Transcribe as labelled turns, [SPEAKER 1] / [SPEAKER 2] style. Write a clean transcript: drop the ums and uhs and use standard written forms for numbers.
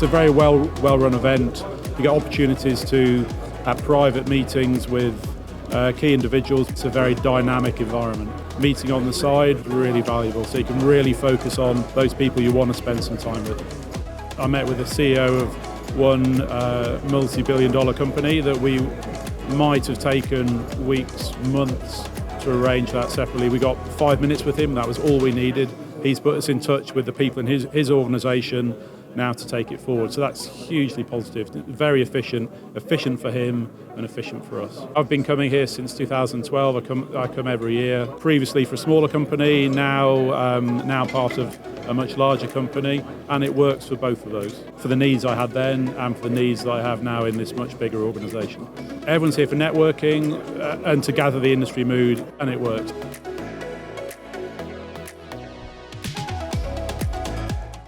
[SPEAKER 1] It's a very well-run event. You get opportunities to have private meetings with key individuals. It's a very dynamic environment. Meeting on the side, really valuable, so you can really focus on those people you want to spend some time with. I met with the CEO of one multi-billion-dollar company that we might have taken weeks, months to arrange that separately. We got 5 minutes with him, that was all we needed. He's put us in touch with the people in his organisation now to take it forward. So that's hugely positive, very efficient for him and efficient for us. I've been coming here since 2012. I come every year. Previously for a smaller company, now part of a much larger company, and it works for both of those. For the needs I had then and for the needs that I have now in this much bigger organisation. Everyone's here for networking and to gather the industry mood, and it works.